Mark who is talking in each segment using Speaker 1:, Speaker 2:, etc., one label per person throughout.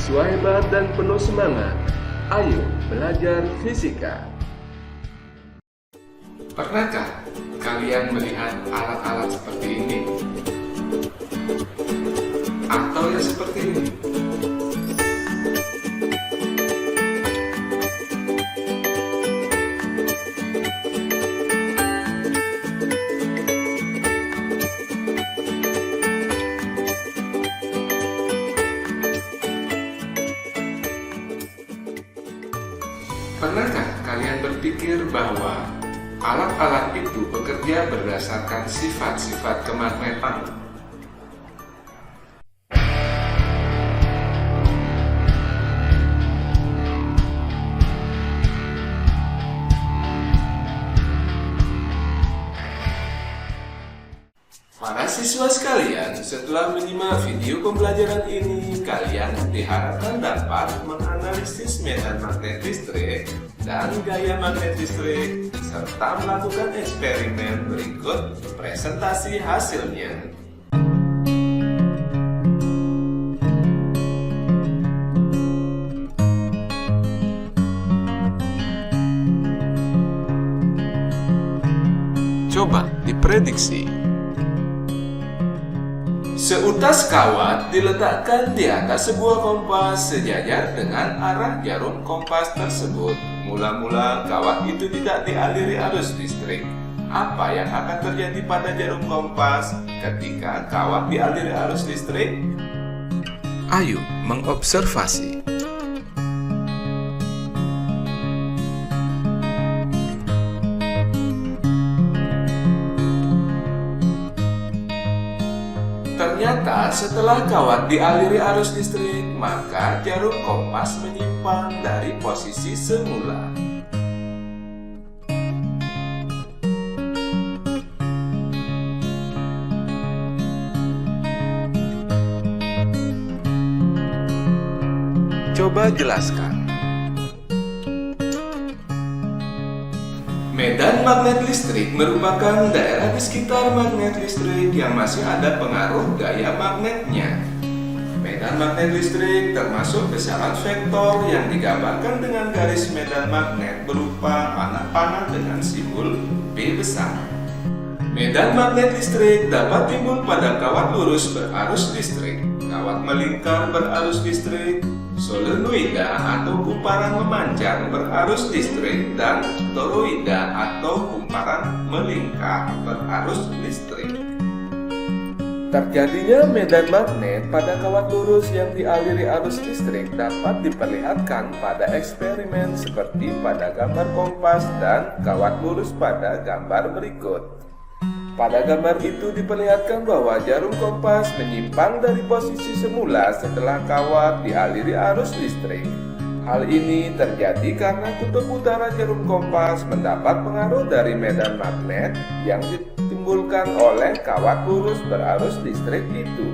Speaker 1: Siswa hebat dan penuh semangat, ayo belajar fisika.
Speaker 2: Pernahkah kalian melihat alat-alat seperti ini? Atau yang seperti ini? Pernahkah kalian berpikir bahwa alat-alat itu bekerja berdasarkan sifat-sifat kemagnetan? Para siswa sekalian, setelah menyimak video pembelajaran ini, kalian diharapkan dapat menganalisis medan magnet listrik dan gaya magnet listrik, serta melakukan eksperimen berikut presentasi hasilnya. Coba diprediksi. Seutas kawat diletakkan di atas sebuah kompas sejajar dengan arah jarum kompas tersebut. Mula-mula kawat itu tidak dialiri arus listrik. Apa yang akan terjadi pada jarum kompas ketika kawat dialiri arus listrik? Ayo mengobservasi. Ternyata setelah kawat dialiri arus listrik, maka jarum kompas menyimpang dari posisi semula. Coba jelaskan. Medan magnet listrik merupakan daerah di sekitar magnet listrik yang masih ada pengaruh gaya magnetnya. Medan magnet listrik termasuk besaran vektor yang digambarkan dengan garis medan magnet berupa panah-panah dengan simbol B besar. Medan magnet listrik dapat timbul pada kawat lurus berarus listrik, kawat melingkar berarus listrik, solenoida atau kumparan memanjang berarus listrik, dan toroida atau kumparan melingkar berarus listrik. Terjadinya medan magnet pada kawat lurus yang dialiri arus listrik dapat diperlihatkan pada eksperimen seperti pada gambar kompas dan kawat lurus pada gambar berikut. Pada gambar itu diperlihatkan bahwa jarum kompas menyimpang dari posisi semula setelah kawat dialiri arus listrik. Hal ini terjadi karena kutub utara jarum kompas mendapat pengaruh dari medan magnet yang ditimbulkan oleh kawat lurus berarus listrik itu.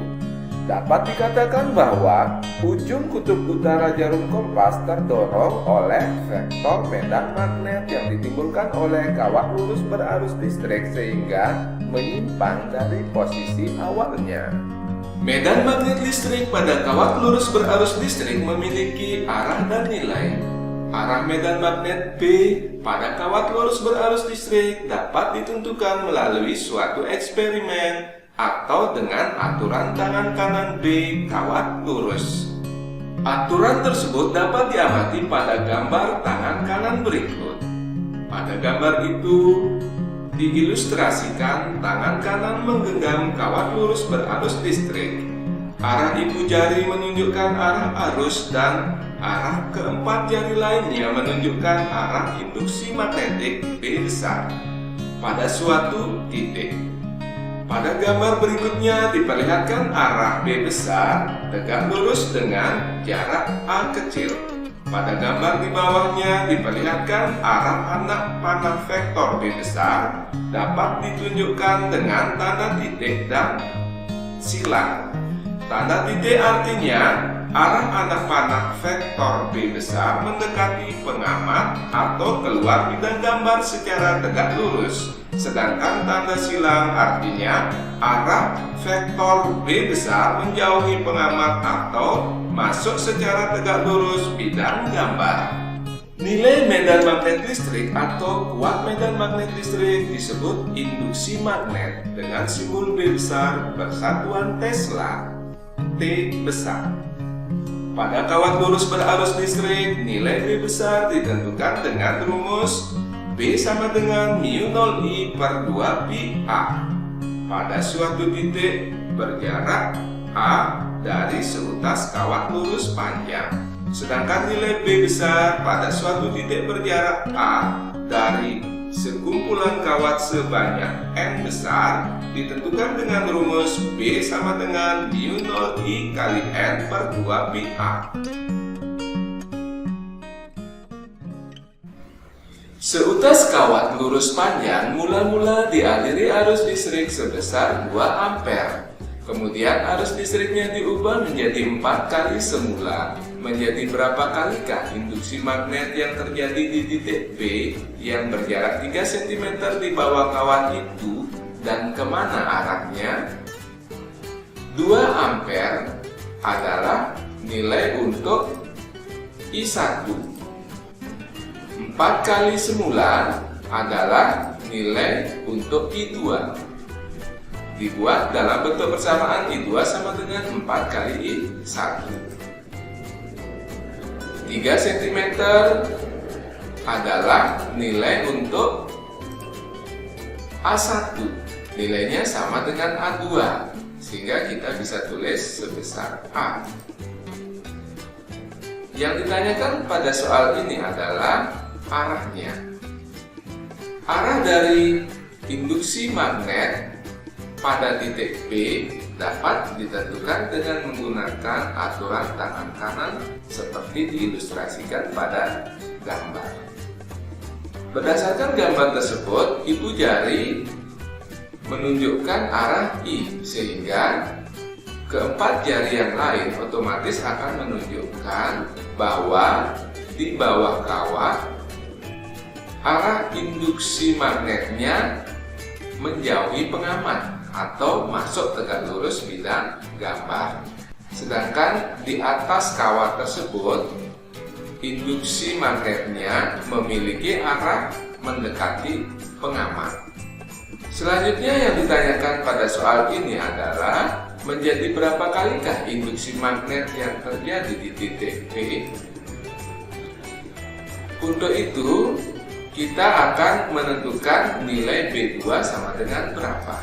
Speaker 2: Dapat dikatakan bahwa ujung kutub utara jarum kompas terdorong oleh vektor medan magnet yang ditimbulkan oleh kawat lurus berarus listrik sehingga menyimpang dari posisi awalnya. Medan magnet listrik pada kawat lurus berarus listrik memiliki arah dan nilai. Arah medan magnet B pada kawat lurus berarus listrik dapat ditentukan melalui suatu eksperimen atau dengan aturan tangan kanan B kawat lurus. Aturan tersebut dapat diamati pada gambar tangan kanan berikut. Pada gambar itu diilustrasikan tangan kanan menggenggam kawat lurus berarus listrik. Arah ibu jari menunjukkan arah arus dan arah keempat jari lainnya menunjukkan arah induksi magnetik B besar pada suatu titik. Pada gambar berikutnya diperlihatkan arah B besar tegak lurus dengan jarak A kecil. Pada gambar di bawahnya diperlihatkan arah anak panah vektor B besar dapat ditunjukkan dengan tanda titik dan silang. Tanda titik artinya arah anak panah vektor B besar mendekati pengamat atau keluar bidang gambar secara tegak lurus. Sedangkan tanda silang artinya arah vektor B besar menjauhi pengamat atau masuk secara tegak lurus bidang gambar. Nilai medan magnet listrik atau kuat medan magnet listrik disebut induksi magnet dengan simbol B besar bersatuan Tesla, T besar. Pada kawat lurus berarus listrik, nilai B besar ditentukan dengan rumus B sama dengan μ0I per 2pi A pada suatu titik berjarak A dari seutas kawat lurus panjang. Sedangkan nilai B besar pada suatu titik berjarak A dari sekumpulan kawat sebanyak N besar ditentukan dengan rumus B sama dengan μ0I kali N per 2pi A. Seutas kawat lurus panjang mula-mula dialiri arus listrik sebesar 2 ampere. Kemudian arus listriknya diubah menjadi 4 kali semula. Menjadi berapa kalikah induksi magnet yang terjadi di titik B yang berjarak 3 cm di bawah kawat itu dan kemana arahnya? 2 ampere adalah nilai untuk I1. 4 kali semula adalah nilai untuk I2. Dibuat dalam bentuk persamaan I2 sama dengan 4 kali I1. 3 cm adalah nilai untuk A1. Nilainya sama dengan A2, sehingga kita bisa tulis sebesar A. Yang ditanyakan pada soal ini adalah arahnya. Arah dari induksi magnet pada titik B dapat ditentukan dengan menggunakan aturan tangan kanan seperti diilustrasikan pada gambar. Berdasarkan gambar tersebut, ibu jari menunjukkan arah I, sehingga keempat jari yang lain otomatis akan menunjukkan bahwa di bawah kawat arah induksi magnetnya menjauhi pengamat atau masuk tegak lurus bidang gambar. Sedangkan di atas kawat tersebut, induksi magnetnya memiliki arah mendekati pengamat. Selanjutnya yang ditanyakan pada soal ini adalah menjadi berapa kalikah induksi magnet yang terjadi di titik B? Untuk itu, kita akan menentukan nilai B2 sama dengan berapa.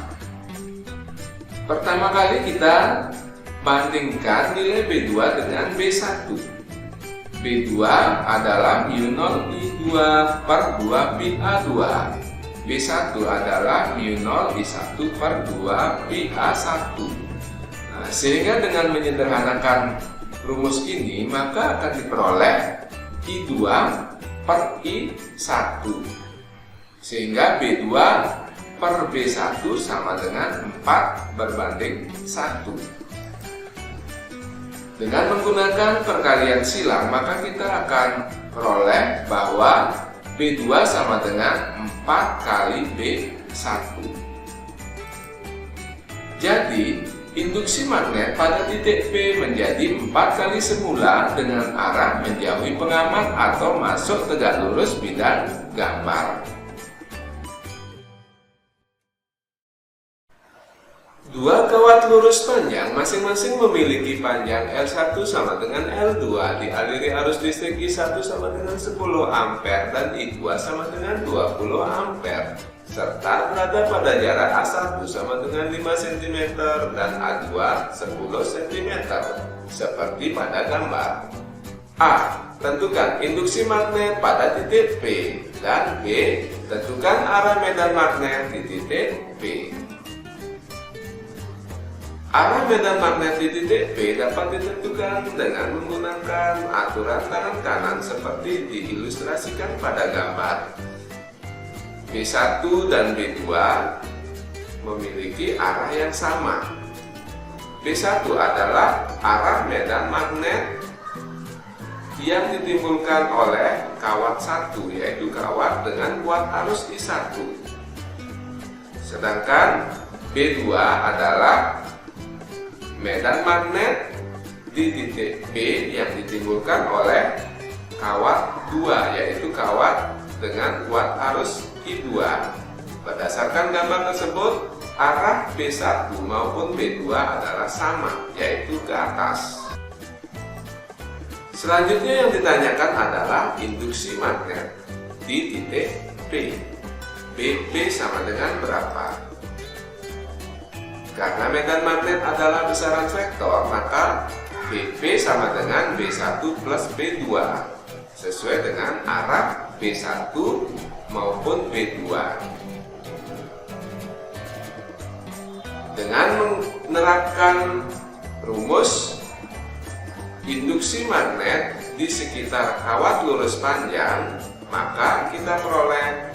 Speaker 2: Pertama kali kita bandingkan nilai B2 dengan B1. B2 adalah μ0I2 per 2pi A2. B1 adalah μ0I1 per 2pi A1. Nah, sehingga dengan menyederhanakan rumus ini, maka akan diperoleh I2 per I1. Sehingga B2 per B1 sama dengan 4 berbanding 1. Dengan menggunakan perkalian silang, maka kita akan peroleh bahwa B2 sama dengan 4 kali B1. Jadi, induksi magnet pada titik B menjadi 4 kali semula dengan arah menjauhi pengamat atau masuk tegak lurus bidang gambar. Dua kawat lurus panjang masing-masing memiliki panjang L1 sama dengan L2, dialiri arus listrik I1 sama dengan 10 ampere dan I2 sama dengan 20 ampere, serta berada pada jarak A1 sama dengan 5 cm dan A2 10 cm, seperti pada gambar. A. Tentukan induksi magnet pada titik P, dan B. Tentukan arah medan magnet di titik P. Arah medan magnet di titik P dapat ditentukan dengan menggunakan aturan tangan kanan seperti diilustrasikan pada gambar. B1 dan B2 memiliki arah yang sama. B1 adalah arah medan magnet yang ditimbulkan oleh kawat 1, yaitu kawat dengan kuat arus I1. Sedangkan B2 adalah medan magnet di titik P yang ditimbulkan oleh kawat 2, yaitu kawat dengan kuat arus I2. Berdasarkan gambar tersebut, arah B1 maupun B2 adalah sama, yaitu ke atas. Selanjutnya yang ditanyakan adalah induksi magnet di titik P. BP sama dengan berapa? Karena medan magnet adalah besaran vektor, maka BP sama dengan B1 plus B2 sesuai dengan arah B1 maupun B2. Dengan menerapkan rumus induksi magnet di sekitar kawat lurus panjang, maka kita peroleh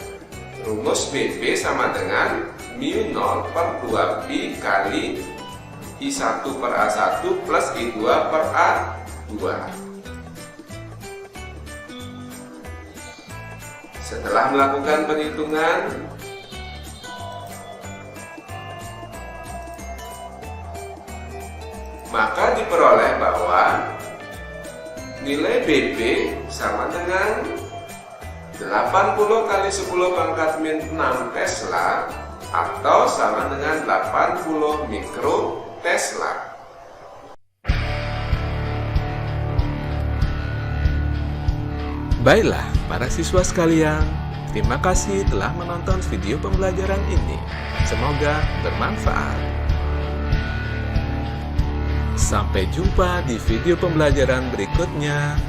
Speaker 2: rumus BP sama dengan mu 0 per 2pi kali I1 per A1 plus I2 per A2. Setelah melakukan perhitungan, maka diperoleh bahwa nilai BP sama dengan 80 kali 10 pangkat min 6 Tesla atau sama dengan 80 mikro Tesla.
Speaker 1: Baiklah para siswa sekalian, terima kasih telah menonton video pembelajaran ini. Semoga bermanfaat. Sampai jumpa di video pembelajaran berikutnya.